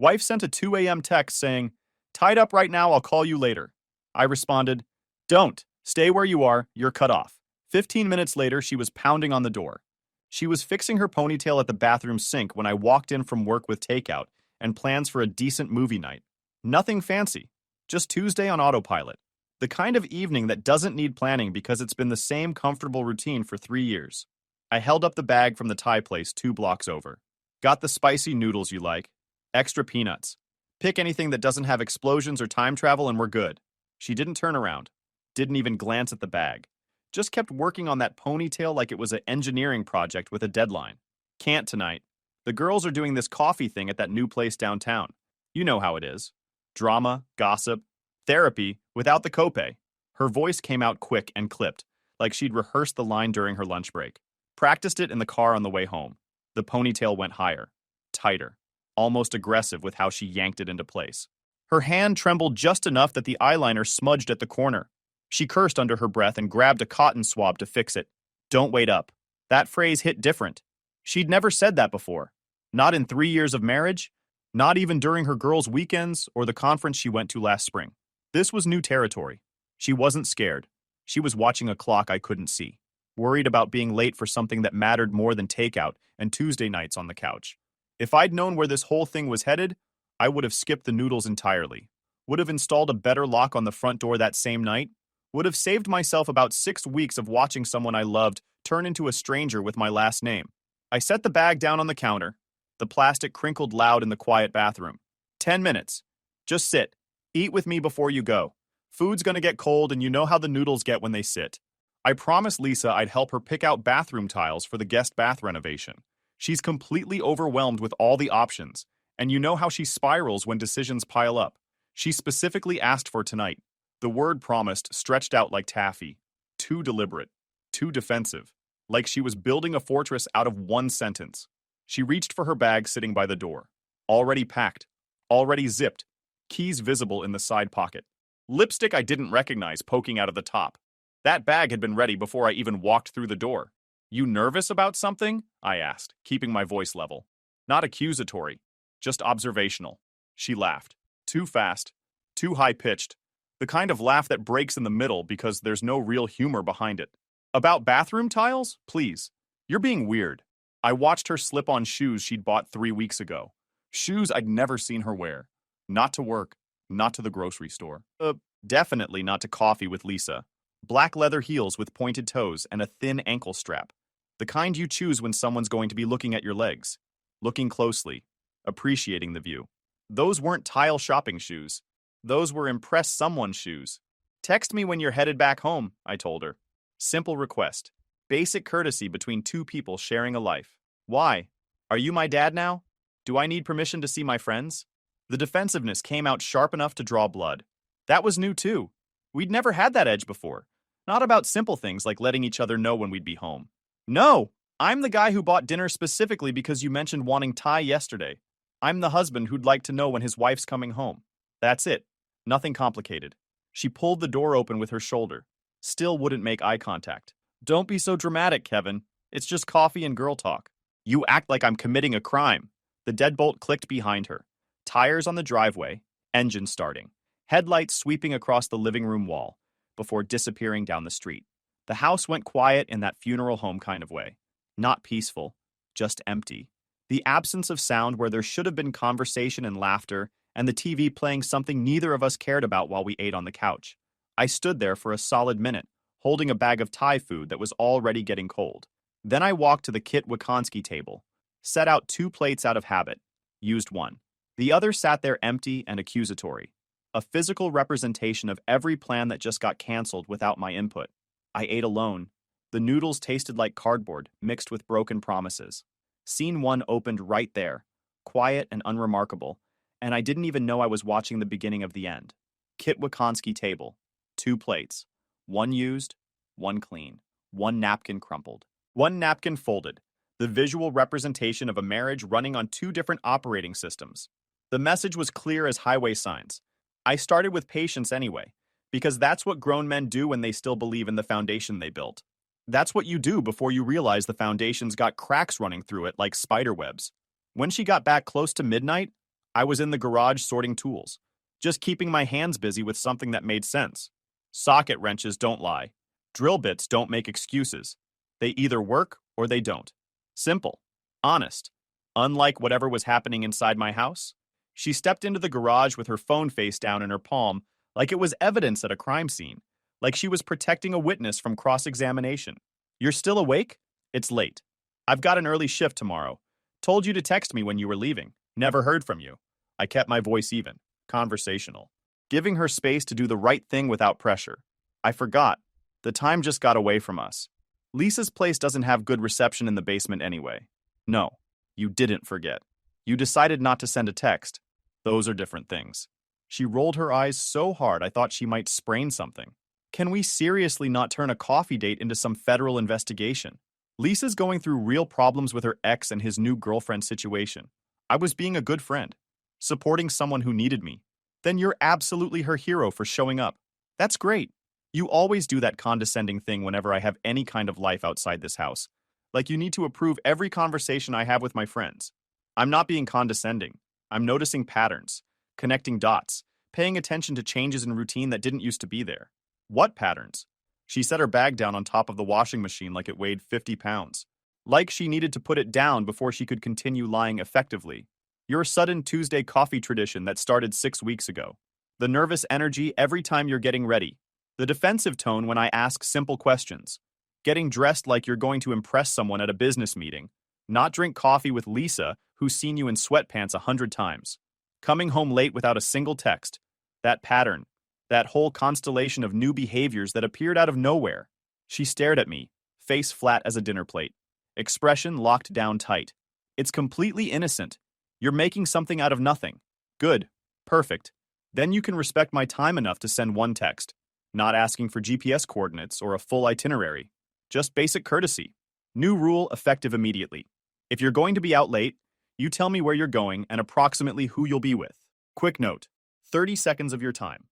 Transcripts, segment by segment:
Wife sent a 2 a.m. text saying, "Tied up right now, I'll call you later." I responded, "Don't. Stay where you are, you're cut off." 15 minutes later, she was pounding on the door. She was fixing her ponytail at the bathroom sink when I walked in from work with takeout and plans for a decent movie night. Nothing fancy, just Tuesday on autopilot. The kind of evening that doesn't need planning because it's been the same comfortable routine for 3 years. I held up the bag from the Thai place 2 blocks over. "Got the spicy noodles you like. Extra peanuts. Pick anything that doesn't have explosions or time travel and we're good." She didn't turn around. Didn't even glance at the bag. Just kept working on that ponytail like it was an engineering project with a deadline. "Can't tonight. The girls are doing this coffee thing at that new place downtown. You know how it is. Drama, gossip, therapy, without the copay." Her voice came out quick and clipped, like she'd rehearsed the line during her lunch break. Practiced it in the car on the way home. The ponytail went higher, tighter, almost aggressive with how she yanked it into place. Her hand trembled just enough that the eyeliner smudged at the corner. She cursed under her breath and grabbed a cotton swab to fix it. "Don't wait up." That phrase hit different. She'd never said that before. Not in 3 years of marriage, not even during her girls' weekends or the conference she went to last spring. This was new territory. She wasn't scared. She was watching a clock I couldn't see, worried about being late for something that mattered more than takeout and Tuesday nights on the couch. If I'd known where this whole thing was headed, I would have skipped the noodles entirely. Would have installed a better lock on the front door that same night. Would have saved myself about 6 weeks of watching someone I loved turn into a stranger with my last name. I set the bag down on the counter. The plastic crinkled loud in the quiet bathroom. 10 minutes. Just sit. Eat with me before you go. Food's gonna get cold and you know how the noodles get when they sit. I promised Lisa I'd help her pick out bathroom tiles for the guest bath renovation. She's completely overwhelmed with all the options, and you know how she spirals when decisions pile up. She specifically asked for tonight. The word promised stretched out like taffy. Too deliberate. Too defensive. Like she was building a fortress out of one sentence. She reached for her bag sitting by the door. Already packed. Already zipped. Keys visible in the side pocket. Lipstick I didn't recognize poking out of the top. That bag had been ready before I even walked through the door. "You nervous about something?" I asked, keeping my voice level. Not accusatory, just observational. She laughed. Too fast. Too high-pitched. The kind of laugh that breaks in the middle because there's no real humor behind it. "About bathroom tiles? Please. You're being weird." I watched her slip on shoes she'd bought 3 weeks ago. Shoes I'd never seen her wear. Not to work. Not to the grocery store. Definitely not to coffee with Lisa. Black leather heels with pointed toes and a thin ankle strap. The kind you choose when someone's going to be looking at your legs. Looking closely. Appreciating the view. Those weren't tile shopping shoes. Those were impress someone shoes. "Text me when you're headed back home," I told her. Simple request. Basic courtesy between two people sharing a life. "Why? Are you my dad now? Do I need permission to see my friends?" The defensiveness came out sharp enough to draw blood. That was new too. We'd never had that edge before. Not about simple things like letting each other know when we'd be home. "No, I'm the guy who bought dinner specifically because you mentioned wanting Thai yesterday. I'm the husband who'd like to know when his wife's coming home." That's it. Nothing complicated. She pulled the door open with her shoulder. Still wouldn't make eye contact. "Don't be so dramatic, Kevin. It's just coffee and girl talk." "You act like I'm committing a crime." The deadbolt clicked behind her. Tires on the driveway, engine starting. Headlights sweeping across the living room wall, before disappearing down the street. The house went quiet in that funeral home kind of way. Not peaceful, just empty. The absence of sound where there should have been conversation and laughter, and the TV playing something neither of us cared about while we ate on the couch. I stood there for a solid minute, holding a bag of Thai food that was already getting cold. Then I walked to the Kit Wakansky table, set out 2 plates out of habit, used one. The other sat there empty and accusatory. A physical representation of every plan that just got canceled without my input. I ate alone. The noodles tasted like cardboard, mixed with broken promises. Scene 1 opened right there, quiet and unremarkable, and I didn't even know I was watching the beginning of the end. Kit Wakansky table. 2 plates. 1 used, 1 clean. 1 napkin crumpled. 1 napkin folded. The visual representation of a marriage running on 2 different operating systems. The message was clear as highway signs. I started with patience anyway, because that's what grown men do when they still believe in the foundation they built. That's what you do before you realize the foundation's got cracks running through it like spider webs. When she got back close to midnight, I was in the garage sorting tools, just keeping my hands busy with something that made sense. Socket wrenches don't lie. Drill bits don't make excuses. They either work or they don't. Simple. Honest. Unlike whatever was happening inside my house, she stepped into the garage with her phone face down in her palm like it was evidence at a crime scene, like she was protecting a witness from cross-examination. You're still awake? It's late. I've got an early shift tomorrow. Told you to text me when you were leaving. Never heard from you. I kept my voice even, conversational, giving her space to do the right thing without pressure. I forgot. The time just got away from us. Lisa's place doesn't have good reception in the basement anyway. No, you didn't forget. You decided not to send a text. Those are different things. She rolled her eyes so hard I thought she might sprain something. Can we seriously not turn a coffee date into some federal investigation? Lisa's going through real problems with her ex and his new girlfriend situation. I was being a good friend, supporting someone who needed me. Then you're absolutely her hero for showing up. That's great. You always do that condescending thing whenever I have any kind of life outside this house. Like you need to approve every conversation I have with my friends. I'm not being condescending. I'm noticing patterns, connecting dots, paying attention to changes in routine that didn't used to be there. What patterns? She set her bag down on top of the washing machine like it weighed 50 pounds. Like she needed to put it down before she could continue lying effectively. Your sudden Tuesday coffee tradition that started 6 weeks ago. The nervous energy every time you're getting ready. The defensive tone when I ask simple questions. Getting dressed like you're going to impress someone at a business meeting. Not drink coffee with Lisa, who's seen you in sweatpants 100 times. Coming home late without a single text. That pattern. That whole constellation of new behaviors that appeared out of nowhere. She stared at me, face flat as a dinner plate. Expression locked down tight. It's completely innocent. You're making something out of nothing. Good. Perfect. Then you can respect my time enough to send one text. Not asking for GPS coordinates or a full itinerary. Just basic courtesy. New rule effective immediately. If you're going to be out late, you tell me where you're going and approximately who you'll be with. Quick note. 30 seconds of your time.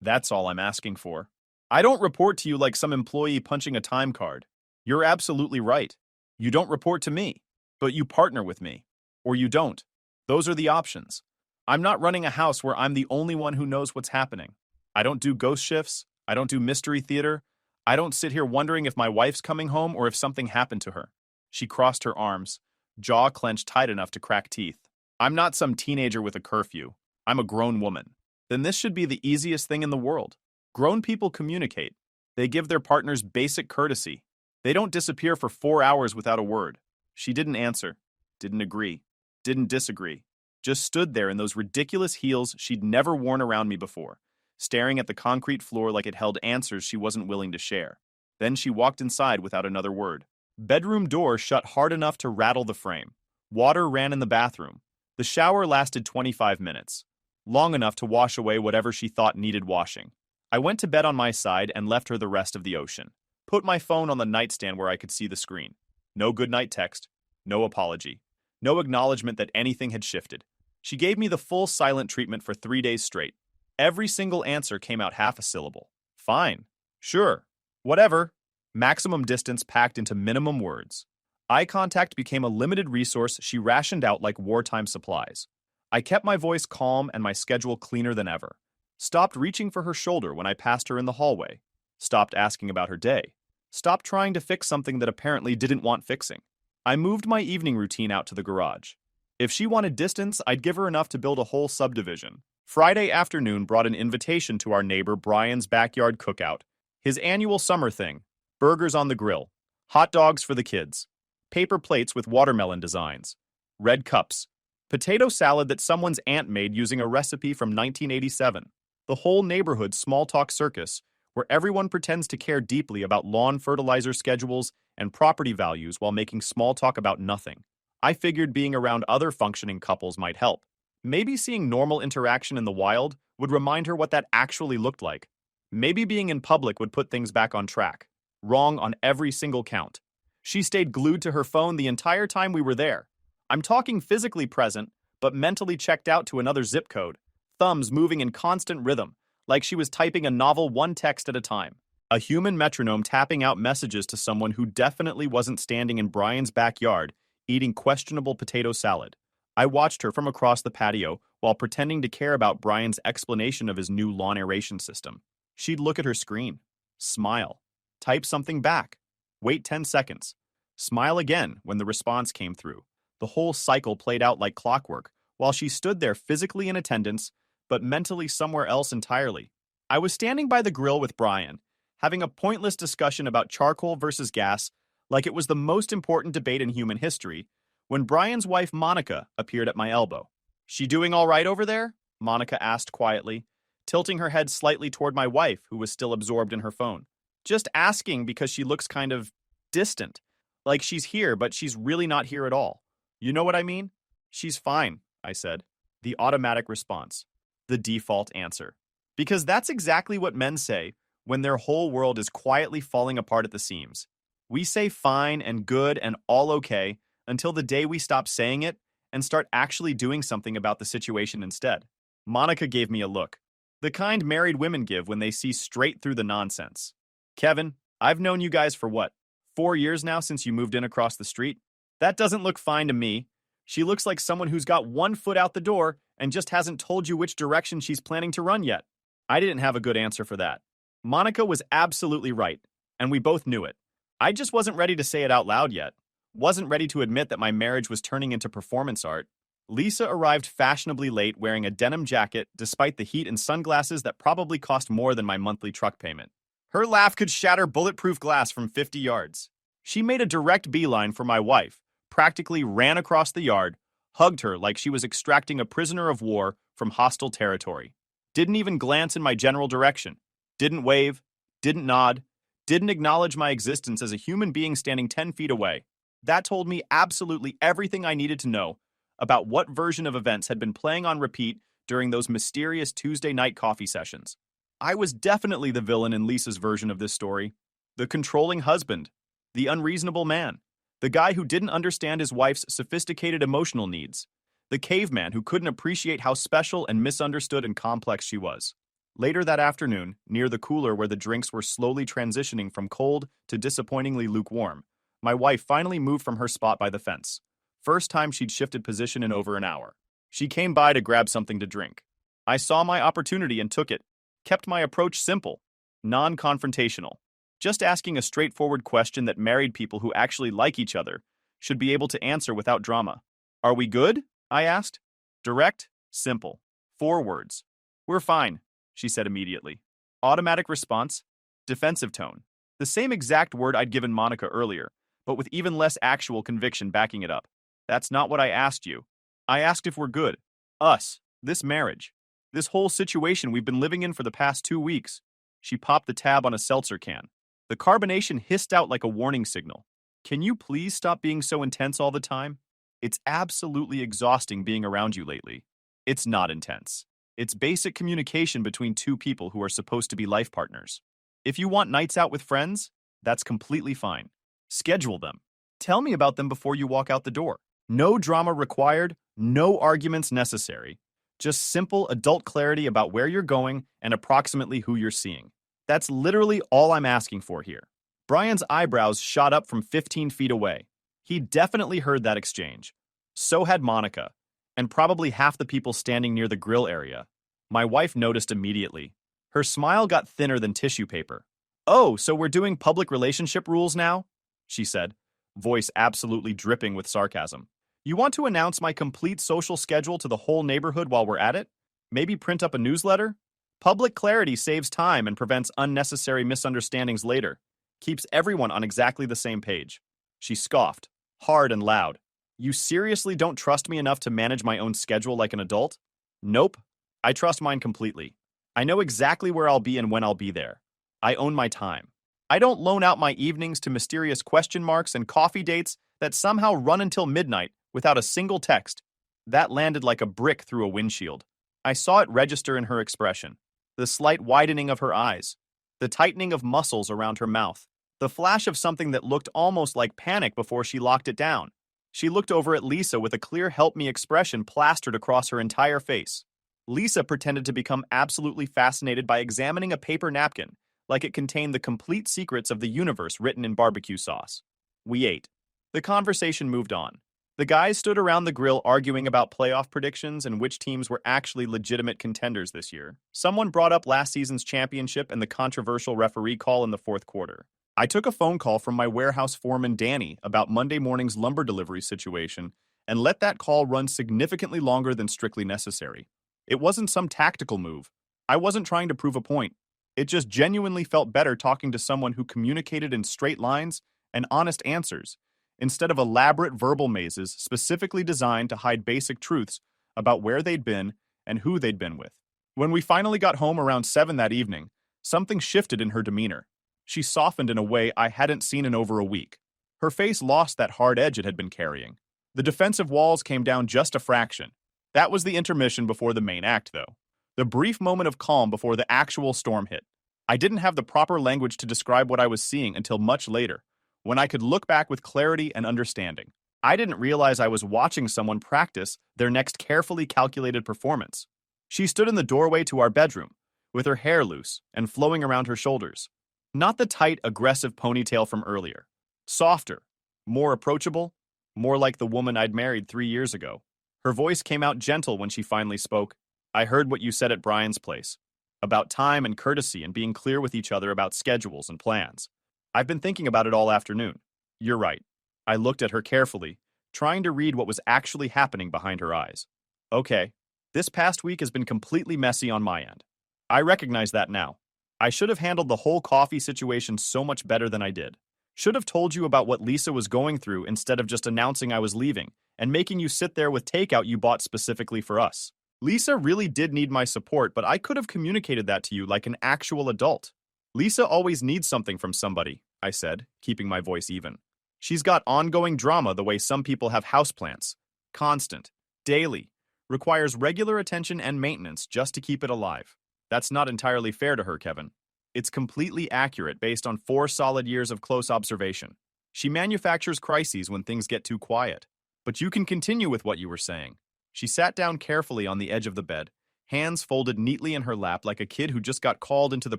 That's all I'm asking for. I don't report to you like some employee punching a time card. You're absolutely right. You don't report to me, but you partner with me. Or you don't. Those are the options. I'm not running a house where I'm the only one who knows what's happening. I don't do ghost shifts. I don't do mystery theater. I don't sit here wondering if my wife's coming home or if something happened to her. She crossed her arms, jaw clenched tight enough to crack teeth. I'm not some teenager with a curfew. I'm a grown woman. Then this should be the easiest thing in the world. Grown people communicate. They give their partners basic courtesy. They don't disappear for 4 hours without a word. She didn't answer, didn't agree, didn't disagree. Just stood there in those ridiculous heels she'd never worn around me before, staring at the concrete floor like it held answers she wasn't willing to share. Then she walked inside without another word. Bedroom door shut hard enough to rattle the frame. Water ran in the bathroom. The shower lasted 25 minutes. Long enough to wash away whatever she thought needed washing. I went to bed on my side and left her the rest of the ocean. Put my phone on the nightstand where I could see the screen. No goodnight text. No apology. No acknowledgement that anything had shifted. She gave me the full silent treatment for 3 days straight. Every single answer came out half a syllable. Fine. Sure. Whatever. Maximum distance packed into minimum words. Eye contact became a limited resource she rationed out like wartime supplies. I kept my voice calm and my schedule cleaner than ever. Stopped reaching for her shoulder when I passed her in the hallway. Stopped asking about her day. Stopped trying to fix something that apparently didn't want fixing. I moved my evening routine out to the garage. If she wanted distance, I'd give her enough to build a whole subdivision. Friday afternoon brought an invitation to our neighbor Brian's backyard cookout. His annual summer thing. Burgers on the grill. Hot dogs for the kids. Paper plates with watermelon designs. Red cups. Potato salad that someone's aunt made using a recipe from 1987. The whole neighborhood small talk circus, where everyone pretends to care deeply about lawn fertilizer schedules and property values while making small talk about nothing. I figured being around other functioning couples might help. Maybe seeing normal interaction in the wild would remind her what that actually looked like. Maybe being in public would put things back on track. Wrong on every single count. She stayed glued to her phone the entire time we were there. I'm talking physically present, but mentally checked out to another zip code. Thumbs moving in constant rhythm, like she was typing a novel one text at a time. A human metronome tapping out messages to someone who definitely wasn't standing in Brian's backyard eating questionable potato salad. I watched her from across the patio while pretending to care about Brian's explanation of his new lawn aeration system. She'd look at her screen, smile, type something back, wait 10 seconds, smile again when the response came through. The whole cycle played out like clockwork, while she stood there physically in attendance, but mentally somewhere else entirely. I was standing by the grill with Brian, having a pointless discussion about charcoal versus gas, like it was the most important debate in human history, when Brian's wife Monica appeared at my elbow. "She doing all right over there?" Monica asked quietly, tilting her head slightly toward my wife, who was still absorbed in her phone. "Just asking because she looks kind of distant, like she's here, but she's really not here at all. You know what I mean?" "She's fine," I said. The automatic response. The default answer. Because that's exactly what men say when their whole world is quietly falling apart at the seams. We say fine and good and all okay until the day we stop saying it and start actually doing something about the situation instead. Monica gave me a look, the kind married women give when they see straight through the nonsense. "Kevin, I've known you guys for what, 4 years now since you moved in across the street? That doesn't look fine to me. She looks like someone who's got one foot out the door and just hasn't told you which direction she's planning to run yet." I didn't have a good answer for that. Monica was absolutely right, and we both knew it. I just wasn't ready to say it out loud yet. Wasn't ready to admit that my marriage was turning into performance art. Lisa arrived fashionably late wearing a denim jacket despite the heat and sunglasses that probably cost more than my monthly truck payment. Her laugh could shatter bulletproof glass from 50 yards. She made a direct beeline for my wife, practically ran across the yard, hugged her like she was extracting a prisoner of war from hostile territory. Didn't even glance in my general direction. Didn't wave, didn't nod, didn't acknowledge my existence as a human being standing 10 feet away. That told me absolutely everything I needed to know about what version of events had been playing on repeat during those mysterious Tuesday night coffee sessions. I was definitely the villain in Lisa's version of this story. The controlling husband, the unreasonable man, the guy who didn't understand his wife's sophisticated emotional needs, the caveman who couldn't appreciate how special and misunderstood and complex she was. Later that afternoon, near the cooler where the drinks were slowly transitioning from cold to disappointingly lukewarm, my wife finally moved from her spot by the fence. First time she'd shifted position in over an hour. She came by to grab something to drink. I saw my opportunity and took it. Kept my approach simple, non-confrontational. Just asking a straightforward question that married people who actually like each other should be able to answer without drama. "Are we good?" I asked. Direct, simple. 4 words. "We're fine," she said immediately. Automatic response, defensive tone. The same exact word I'd given Monica earlier, but with even less actual conviction backing it up. "That's not what I asked you. I asked if we're good. Us. This marriage. This whole situation we've been living in for the past 2 weeks." She popped the tab on a seltzer can. The carbonation hissed out like a warning signal. "Can you please stop being so intense all the time? It's absolutely exhausting being around you lately." It's not intense. It's basic communication between two people who are supposed to be life partners. If you want nights out with friends, that's completely fine. Schedule them. Tell me about them before you walk out the door. No drama required, no arguments necessary. Just simple adult clarity about where you're going and approximately who you're seeing. That's literally all I'm asking for here. Brian's eyebrows shot up from 15 feet away. He definitely heard that exchange. So had Monica, and probably half the people standing near the grill area. My wife noticed immediately. Her smile got thinner than tissue paper. "Oh, so we're doing public relationship rules now?" she said, voice absolutely dripping with sarcasm. "You want to announce my complete social schedule to the whole neighborhood while we're at it? Maybe print up a newsletter? Public clarity saves time and prevents unnecessary misunderstandings later. Keeps everyone on exactly the same page." She scoffed, hard and loud. "You seriously don't trust me enough to manage my own schedule like an adult?" "Nope. I trust mine completely. I know exactly where I'll be and when I'll be there. I own my time. I don't loan out my evenings to mysterious question marks and coffee dates that somehow run until midnight without a single text." That landed like a brick through a windshield. I saw it register in her expression. The slight widening of her eyes. The tightening of muscles around her mouth. The flash of something that looked almost like panic before she locked it down. She looked over at Lisa with a clear help me expression plastered across her entire face. Lisa pretended to become absolutely fascinated by examining a paper napkin, like it contained the complete secrets of the universe written in barbecue sauce. We ate. The conversation moved on. The guys stood around the grill arguing about playoff predictions and which teams were actually legitimate contenders this year. Someone brought up last season's championship and the controversial referee call in the fourth quarter. I took a phone call from my warehouse foreman Danny about Monday morning's lumber delivery situation and let that call run significantly longer than strictly necessary. It wasn't some tactical move. I wasn't trying to prove a point. It just genuinely felt better talking to someone who communicated in straight lines and honest answers, instead of elaborate verbal mazes specifically designed to hide basic truths about where they'd been and who they'd been with. When we finally got home around 7 that evening, something shifted in her demeanor. She softened in a way I hadn't seen in over a week. Her face lost that hard edge it had been carrying. The defensive walls came down just a fraction. That was the intermission before the main act, though. The brief moment of calm before the actual storm hit. I didn't have the proper language to describe what I was seeing until much later, when I could look back with clarity and understanding. I didn't realize I was watching someone practice their next carefully calculated performance. She stood in the doorway to our bedroom, with her hair loose and flowing around her shoulders. Not the tight, aggressive ponytail from earlier. Softer, more approachable, more like the woman I'd married 3 years ago. Her voice came out gentle when she finally spoke. "I heard what you said at Brian's place, about time and courtesy and being clear with each other about schedules and plans. I've been thinking about it all afternoon. You're right." I looked at her carefully, trying to read what was actually happening behind her eyes. "Okay, this past week has been completely messy on my end. I recognize that now. I should have handled the whole coffee situation so much better than I did. Should have told you about what Lisa was going through instead of just announcing I was leaving and making you sit there with takeout you bought specifically for us. Lisa really did need my support, but I could have communicated that to you like an actual adult. Lisa always needs something from somebody," I said, keeping my voice even. "She's got ongoing drama the way some people have houseplants. Constant, daily, requires regular attention and maintenance just to keep it alive. That's not entirely fair to her, Kevin. It's completely accurate based on 4 solid years of close observation. She manufactures crises when things get too quiet. But you can continue with what you were saying." She sat down carefully on the edge of the bed, hands folded neatly in her lap like a kid who just got called into the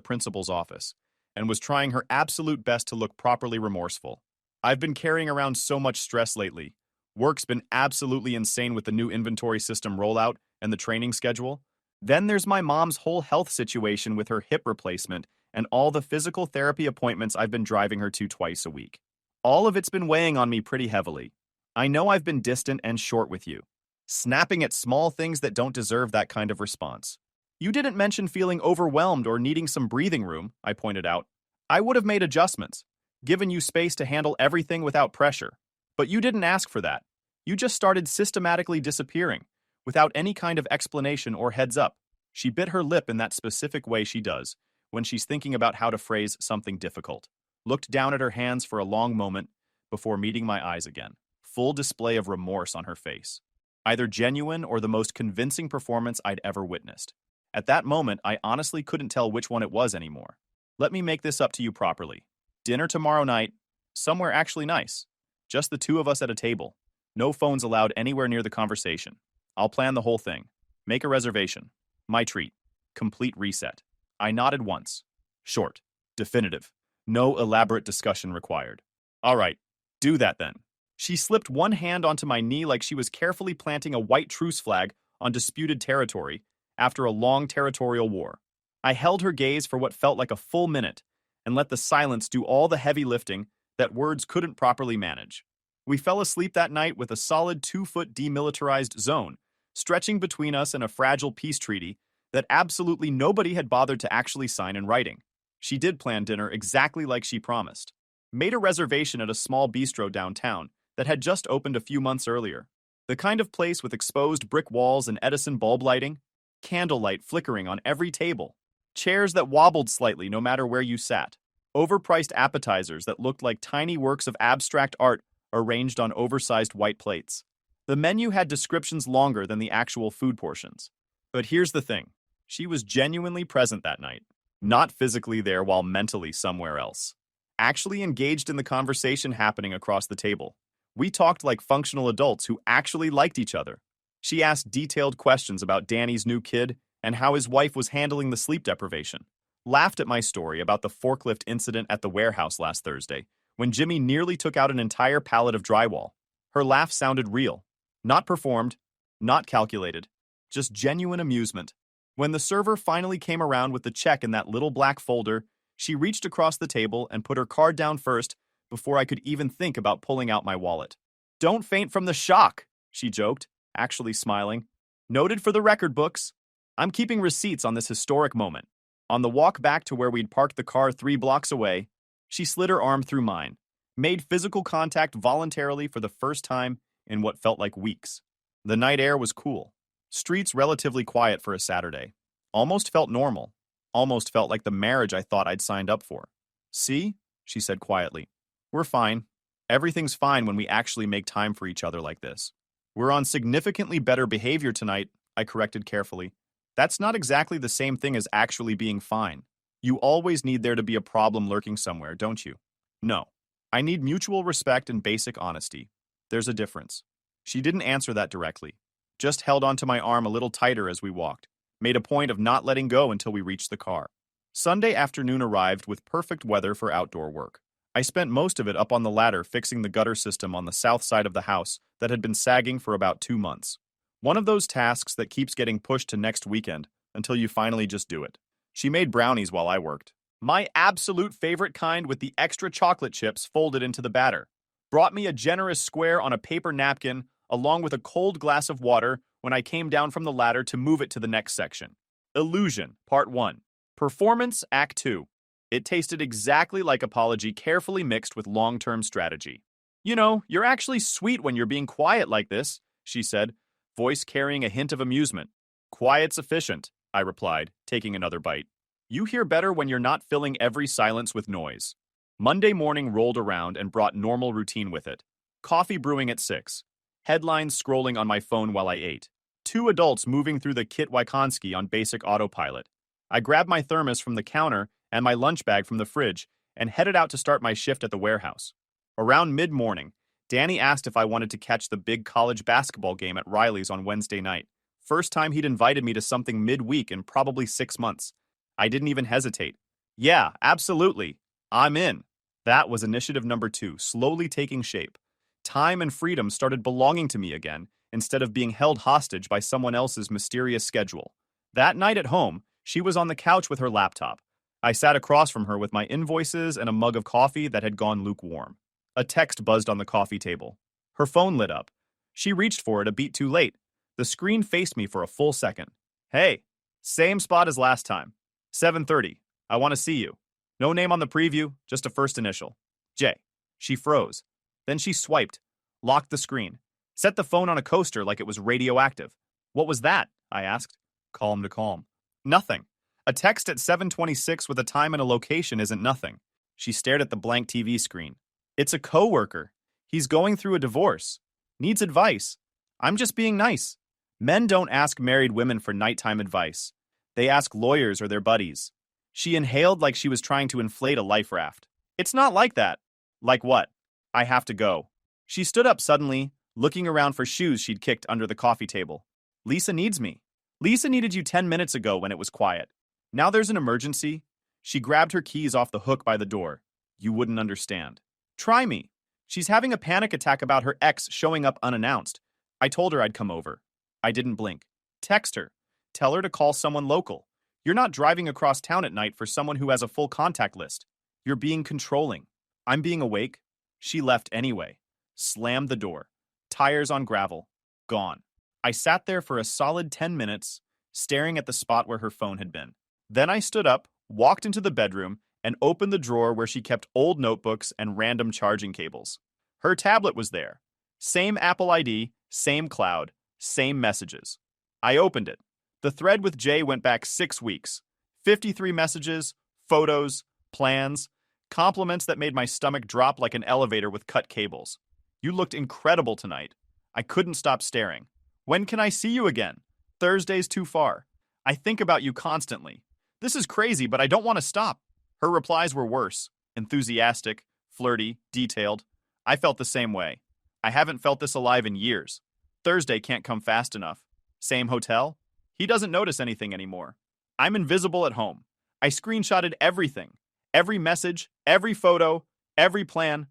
principal's office, and was trying her absolute best to look properly remorseful. "I've been carrying around so much stress lately. Work's been absolutely insane with the new inventory system rollout and the training schedule. Then there's my mom's whole health situation with her hip replacement and all the physical therapy appointments I've been driving her to twice a week. All of it's been weighing on me pretty heavily. I know I've been distant and short with you, snapping at small things that don't deserve that kind of response. You didn't mention feeling overwhelmed or needing some breathing room," I pointed out. "I would have made adjustments, given you space to handle everything without pressure. But you didn't ask for that. You just started systematically disappearing, without any kind of explanation or heads up." She bit her lip in that specific way she does when she's thinking about how to phrase something difficult, looked down at her hands for a long moment before meeting my eyes again. Full display of remorse on her face. Either genuine or the most convincing performance I'd ever witnessed. At that moment, I honestly couldn't tell which one it was anymore. "Let me make this up to you properly. Dinner tomorrow night, somewhere actually nice. Just the 2 of us at a table. No phones allowed anywhere near the conversation. I'll plan the whole thing. Make a reservation. My treat. Complete reset." I nodded once. Short. Definitive. No elaborate discussion required. "All right. Do that then." She slipped one hand onto my knee like she was carefully planting a white truce flag on disputed territory after a long territorial war. I held her gaze for what felt like a full minute and let the silence do all the heavy lifting that words couldn't properly manage. We fell asleep that night with a solid 2-foot demilitarized zone stretching between us and a fragile peace treaty that absolutely nobody had bothered to actually sign in writing. She did plan dinner exactly like she promised. Made a reservation at a small bistro downtown that had just opened a few months earlier. The kind of place with exposed brick walls and Edison bulb lighting, candlelight flickering on every table, chairs that wobbled slightly no matter where you sat, overpriced appetizers that looked like tiny works of abstract art arranged on oversized white plates. The menu had descriptions longer than the actual food portions. But here's the thing. She was genuinely present that night, not physically there while mentally somewhere else. Actually engaged in the conversation happening across the table. We talked like functional adults who actually liked each other. She asked detailed questions about Danny's new kid and how his wife was handling the sleep deprivation. Laughed at my story about the forklift incident at the warehouse last Thursday, when Jimmy nearly took out an entire pallet of drywall. Her laugh sounded real. Not performed, not calculated, just genuine amusement. When the server finally came around with the check in that little black folder, she reached across the table and put her card down first before I could even think about pulling out my wallet. "Don't faint from the shock," she joked, actually smiling. "Noted for the record books. I'm keeping receipts on this historic moment." On the walk back to where we'd parked the car 3 blocks away, she slid her arm through mine, made physical contact voluntarily for the first time in what felt like weeks. The night air was cool. Streets relatively quiet for a Saturday. Almost felt normal. Almost felt like the marriage I thought I'd signed up for. "See?" she said quietly. "We're fine. Everything's fine when we actually make time for each other like this." "We're on significantly better behavior tonight," I corrected carefully. "That's not exactly the same thing as actually being fine. You always need there to be a problem lurking somewhere, don't you?" "No. I need mutual respect and basic honesty. There's a difference." She didn't answer that directly, just held onto my arm a little tighter as we walked, made a point of not letting go until we reached the car. Sunday afternoon arrived with perfect weather for outdoor work. I spent most of it up on the ladder fixing the gutter system on the south side of the house that had been sagging for about 2 months. One of those tasks that keeps getting pushed to next weekend until you finally just do it. She made brownies while I worked. My absolute favorite kind with the extra chocolate chips folded into the batter. Brought me a generous square on a paper napkin along with a cold glass of water when I came down from the ladder to move it to the next section. Illusion, Part 1. Performance, Act 2. It tasted exactly like apology carefully mixed with long-term strategy. "You know, you're actually sweet when you're being quiet like this," she said, voice carrying a hint of amusement. "Quiet's efficient," I replied, taking another bite. "You hear better when you're not filling every silence with noise." Monday morning rolled around and brought normal routine with it. Coffee brewing at 6. Headlines scrolling on my phone while I ate. 2 adults moving through the Kit Wykonski on basic autopilot. I grabbed my thermos from the counter and my lunch bag from the fridge and headed out to start my shift at the warehouse. Around mid-morning, Danny asked if I wanted to catch the big college basketball game at Riley's on Wednesday night. First time he'd invited me to something midweek in probably 6 months. I didn't even hesitate. "Yeah, absolutely. I'm in." That was initiative number 2, slowly taking shape. Time and freedom started belonging to me again, instead of being held hostage by someone else's mysterious schedule. That night at home, she was on the couch with her laptop. I sat across from her with my invoices and a mug of coffee that had gone lukewarm. A text buzzed on the coffee table. Her phone lit up. She reached for it a beat too late. The screen faced me for a full second. "Hey, same spot as last time. 7:30. I want to see you. No name on the preview, just a first initial. J." She froze. Then she swiped, locked the screen, set the phone on a coaster like it was radioactive. "What was that?" I asked, calm to calm. "Nothing. A text at 7:26 with a time and a location isn't nothing." She stared at the blank TV screen. "It's a coworker. He's going through a divorce. Needs advice. I'm just being nice. Men don't ask married women for nighttime advice. They ask lawyers or their buddies." She inhaled like she was trying to inflate a life raft. "It's not like that." "Like what?" "I have to go." She stood up suddenly, looking around for shoes she'd kicked under the coffee table. "Lisa needs me. Lisa needed you 10 minutes ago when it was quiet. Now there's an emergency." She grabbed her keys off the hook by the door. "You wouldn't understand." "Try me. She's having a panic attack about her ex showing up unannounced. I told her I'd come over." I didn't blink. "Text her. Tell her to call someone local. You're not driving across town at night for someone who has a full contact list. You're being controlling." I'm being awake. She left anyway. Slammed the door. Tires on gravel. Gone. I sat there for a solid 10 minutes, staring at the spot where her phone had been. Then I stood up, walked into the bedroom, and opened the drawer where she kept old notebooks and random charging cables. Her tablet was there. Same Apple ID, same cloud, same messages. I opened it. The thread with Jay went back 6 weeks. 53 messages, photos, plans, compliments that made my stomach drop like an elevator with cut cables. "You looked incredible tonight." I couldn't stop staring. "When can I see you again?" "Thursday's too far." "I think about you constantly." "This is crazy, but I don't want to stop." Her replies were worse. Enthusiastic, flirty, detailed. I felt the same way. I haven't felt this alive in years. "Thursday can't come fast enough." "Same hotel?" He doesn't notice anything anymore. I'm invisible at home. I screenshotted everything. Every message, every photo, every plan.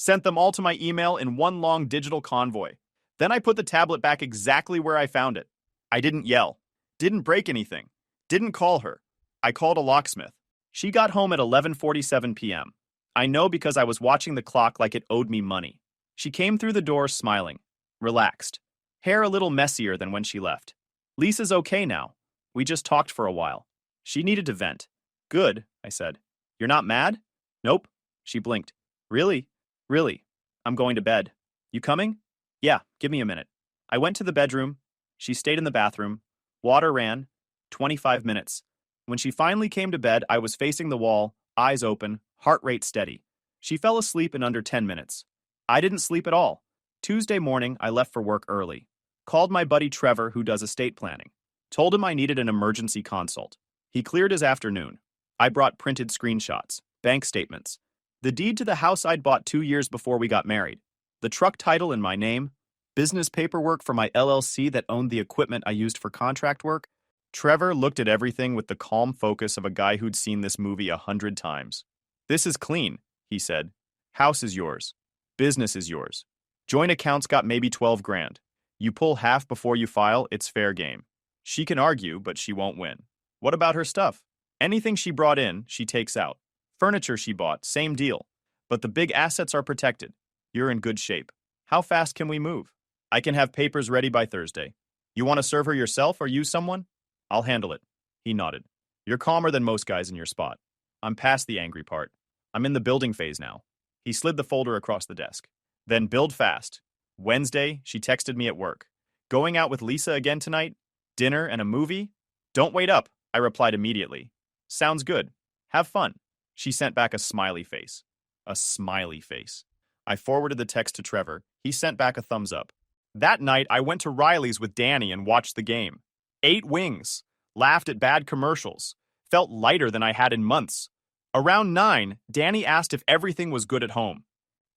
Sent them all to my email in one long digital convoy. Then I put the tablet back exactly where I found it. I didn't yell. Didn't break anything. Didn't call her. I called a locksmith. She got home at 11:47 p.m. I know because I was watching the clock like it owed me money. She came through the door smiling, relaxed, hair a little messier than when she left. Lisa's okay now. We just talked for a while. She needed to vent. Good, I said. You're not mad? Nope. She blinked. Really? Really. I'm going to bed. You coming? Yeah, give me a minute. I went to the bedroom. She stayed in the bathroom. Water ran. 25 minutes. When she finally came to bed, I was facing the wall, eyes open, heart rate steady. She fell asleep in under 10 minutes. I didn't sleep at all. Tuesday morning, I left for work early. Called my buddy Trevor, who does estate planning. Told him I needed an emergency consult. He cleared his afternoon. I brought printed screenshots, bank statements, the deed to the house I'd bought 2 years before we got married, the truck title in my name, business paperwork for my LLC that owned the equipment I used for contract work. Trevor looked at everything with the calm focus of a guy who'd seen this movie 100 times. This is clean, he said. House is yours. Business is yours. Joint accounts got maybe 12 grand. You pull half before you file, it's fair game. She can argue, but she won't win. What about her stuff? Anything she brought in, she takes out. Furniture she bought, same deal. But the big assets are protected. You're in good shape. How fast can we move? I can have papers ready by Thursday. You want to serve her yourself or use someone? I'll handle it. He nodded. You're calmer than most guys in your spot. I'm past the angry part. I'm in the building phase now. He slid the folder across the desk. Then build fast. Wednesday, she texted me at work. Going out with Lisa again tonight? Dinner and a movie? Don't wait up, I replied immediately. Sounds good. Have fun. She sent back a smiley face. A smiley face. I forwarded the text to Trevor. He sent back a thumbs up. That night, I went to Riley's with Danny and watched the game. Ate wings. Laughed at bad commercials. Felt lighter than I had in months. Around 9, Danny asked if everything was good at home.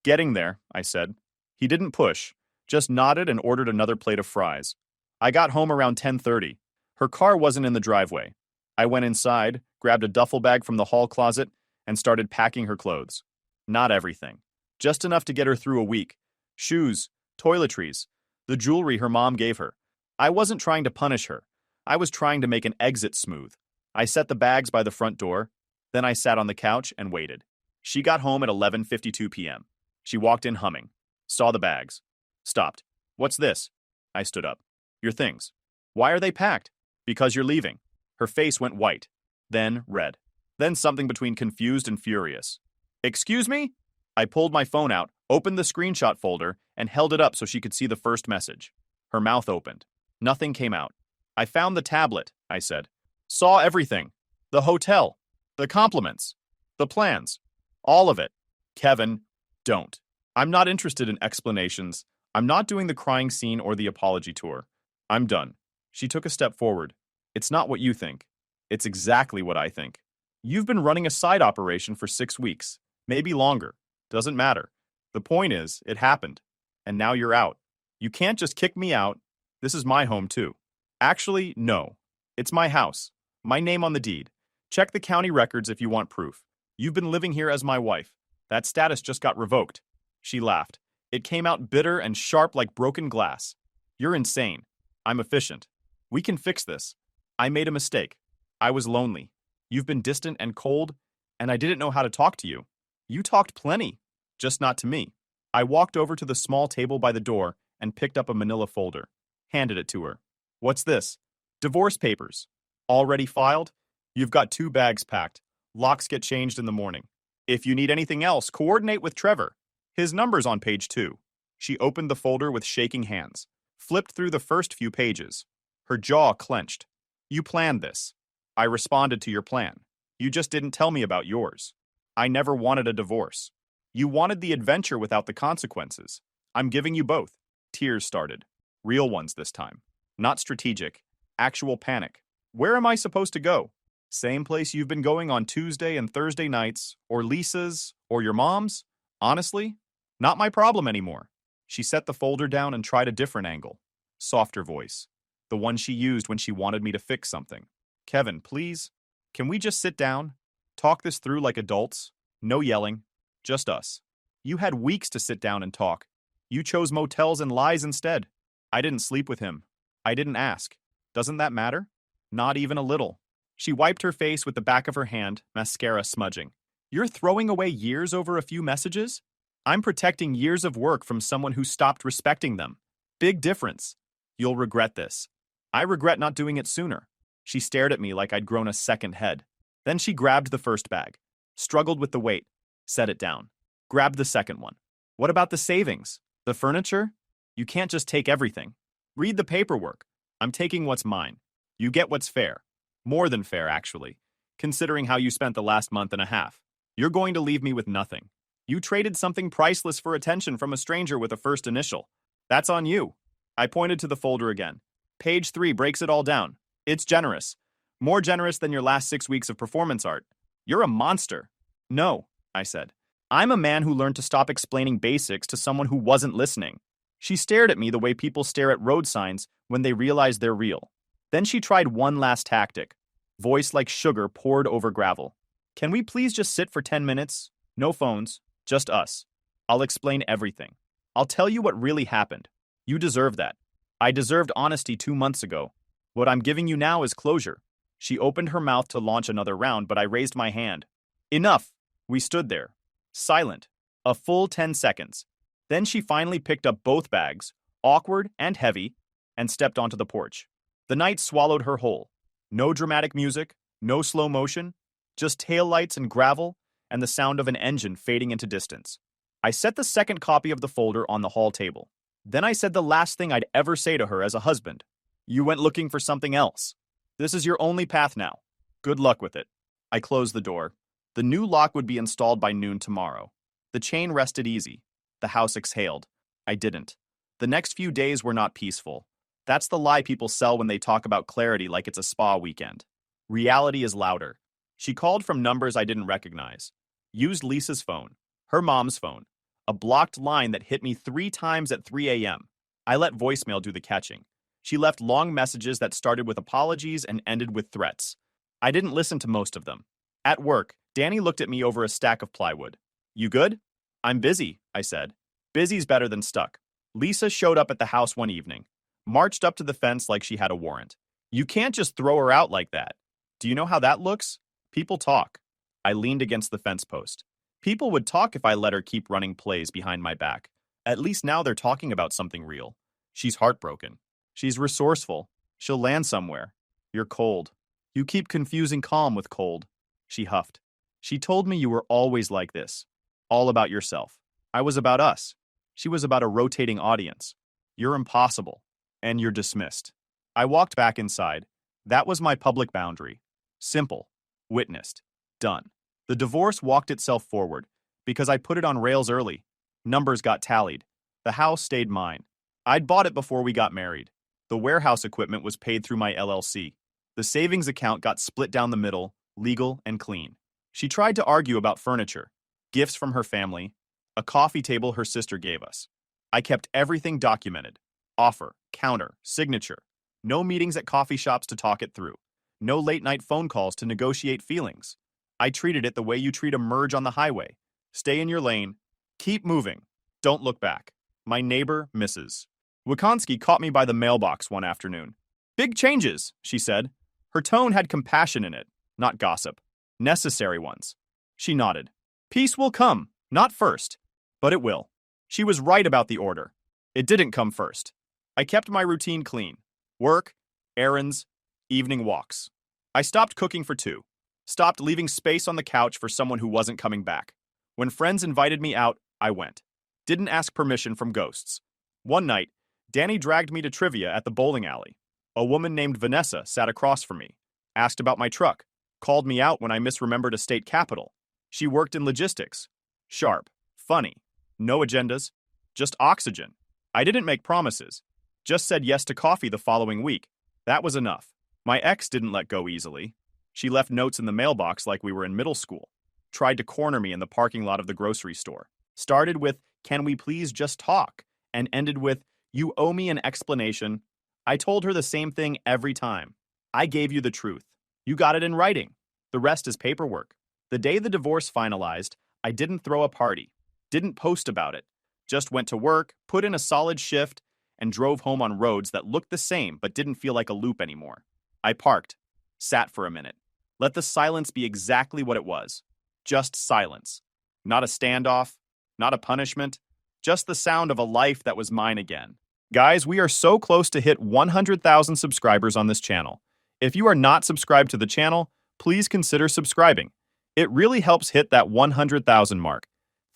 Getting there, I said. He didn't push, just nodded and ordered another plate of fries. I got home around 10:30. Her car wasn't in the driveway. I went inside, grabbed a duffel bag from the hall closet, and started packing her clothes. Not everything. Just enough to get her through a week. Shoes, toiletries, the jewelry her mom gave her. I wasn't trying to punish her. I was trying to make an exit smooth. I set the bags by the front door. Then I sat on the couch and waited. She got home at 11:52 p.m. She walked in humming. Saw the bags. Stopped. What's this? I stood up. Your things. Why are they packed? Because you're leaving. Her face went white. Then red. Then something between confused and furious. Excuse me? I pulled my phone out, opened the screenshot folder, and held it up so she could see the first message. Her mouth opened. Nothing came out. I found the tablet, I said. Saw everything. The hotel. The compliments. The plans. All of it. Kevin, don't. I'm not interested in explanations. I'm not doing the crying scene or the apology tour. I'm done. She took a step forward. It's not what you think. It's exactly what I think. You've been running a side operation for 6 weeks. Maybe longer. Doesn't matter. The point is, it happened. And now you're out. You can't just kick me out. This is my home too. Actually, no. It's my house. My name on the deed. Check the county records if you want proof. You've been living here as my wife. That status just got revoked. She laughed. It came out bitter and sharp like broken glass. You're insane. I'm efficient. We can fix this. I made a mistake. I was lonely. You've been distant and cold, and I didn't know how to talk to you. You talked plenty, just not to me. I walked over to the small table by the door and picked up a manila folder. Handed it to her. What's this? Divorce papers. Already filed? You've got 2 bags packed. Locks get changed in the morning. If you need anything else, coordinate with Trevor. His number's on page 2. She opened the folder with shaking hands, flipped through the first few pages. Her jaw clenched. You planned this. I responded to your plan. You just didn't tell me about yours. I never wanted a divorce. You wanted the adventure without the consequences. I'm giving you both. Tears started. Real ones this time. Not strategic. Actual panic. Where am I supposed to go? Same place you've been going on Tuesday and Thursday nights, or Lisa's, or your mom's? Honestly, not my problem anymore. She set the folder down and tried a different angle. Softer voice. The one she used when she wanted me to fix something. Kevin, please, can we just sit down? Talk this through like adults? No yelling. Just us. You had weeks to sit down and talk. You chose motels and lies instead. I didn't sleep with him. I didn't ask. Doesn't that matter? Not even a little. She wiped her face with the back of her hand, mascara smudging. You're throwing away years over a few messages? I'm protecting years of work from someone who stopped respecting them. Big difference. You'll regret this. I regret not doing it sooner. She stared at me like I'd grown a second head. Then she grabbed the first bag, struggled with the weight, set it down, grabbed the second one. What about the savings? The furniture? You can't just take everything. Read the paperwork. I'm taking what's mine. You get what's fair. More than fair, actually, considering how you spent the last month and a half. You're going to leave me with nothing. You traded something priceless for attention from a stranger with a first initial. That's on you. I pointed to the folder again. Page 3 breaks it all down. It's generous. More generous than your last 6 weeks of performance art. You're a monster. No, I said. I'm a man who learned to stop explaining basics to someone who wasn't listening. She stared at me the way people stare at road signs when they realize they're real. Then she tried one last tactic. Voice like sugar poured over gravel. Can we please just sit for 10 minutes? No phones, just us. I'll explain everything. I'll tell you what really happened. You deserve that. I deserved honesty 2 months ago. What I'm giving you now is closure. She opened her mouth to launch another round, but I raised my hand. Enough! We stood there, silent, a full 10 seconds. Then she finally picked up both bags, awkward and heavy, and stepped onto the porch. The night swallowed her whole. No dramatic music, no slow motion, just taillights and gravel and the sound of an engine fading into distance. I set the second copy of the folder on the hall table. Then I said the last thing I'd ever say to her as a husband. You went looking for something else. This is your only path now. Good luck with it. I closed the door. The new lock would be installed by noon tomorrow. The chain rested easy. The house exhaled. I didn't. The next few days were not peaceful. That's the lie people sell when they talk about clarity like it's a spa weekend. Reality is louder. She called from numbers I didn't recognize. Used Lisa's phone, her mom's phone, a blocked line that hit me 3 times at 3 a.m. I let voicemail do the catching. She left long messages that started with apologies and ended with threats. I didn't listen to most of them. At work, Danny looked at me over a stack of plywood. You good? I'm busy, I said. Busy's better than stuck. Lisa showed up at the house one evening, marched up to the fence like she had a warrant. You can't just throw her out like that. Do you know how that looks? People talk. I leaned against the fence post. People would talk if I let her keep running plays behind my back. At least now they're talking about something real. She's heartbroken. She's resourceful. She'll land somewhere. You're cold. You keep confusing calm with cold. She huffed. She told me you were always like this. All about yourself. I was about us. She was about a rotating audience. You're impossible. And you're dismissed. I walked back inside. That was my public boundary. Simple. Witnessed. Done. The divorce walked itself forward because I put it on rails early. Numbers got tallied. The house stayed mine. I'd bought it before we got married. The warehouse equipment was paid through my LLC. The savings account got split down the middle, legal and clean. She tried to argue about furniture, gifts from her family, a coffee table her sister gave us. I kept everything documented. Offer, counter, signature. No meetings at coffee shops to talk it through. No late-night phone calls to negotiate feelings. I treated it the way you treat a merge on the highway. Stay in your lane. Keep moving. Don't look back. My neighbor, Mrs. Wikonski, caught me by the mailbox one afternoon. Big changes, she said. Her tone had compassion in it, not gossip. Necessary ones. She nodded. Peace will come, not first, but it will. She was right about the order. It didn't come first. I kept my routine clean. Work, errands, evening walks. I stopped cooking for 2. Stopped leaving space on the couch for someone who wasn't coming back. When friends invited me out, I went. Didn't ask permission from ghosts. One night, Danny dragged me to trivia at the bowling alley. A woman named Vanessa sat across from me, asked about my truck, called me out when I misremembered a state capital. She worked in logistics. Sharp, funny, no agendas, just oxygen. I didn't make promises, just said yes to coffee the following week. That was enough. My ex didn't let go easily. She left notes in the mailbox like we were in middle school. Tried to corner me in the parking lot of the grocery store. Started with, can we please just talk? And ended with, you owe me an explanation. I told her the same thing every time. I gave you the truth. You got it in writing. The rest is paperwork. The day the divorce finalized, I didn't throw a party. Didn't post about it. Just went to work, put in a solid shift, and drove home on roads that looked the same but didn't feel like a loop anymore. I parked, sat for a minute. Let the silence be exactly what it was. Just silence. Not a standoff, not a punishment, just the sound of a life that was mine again. Guys, we are so close to hit 100,000 subscribers on this channel. If you are not subscribed to the channel, please consider subscribing. It really helps hit that 100,000 mark.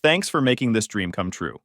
Thanks for making this dream come true.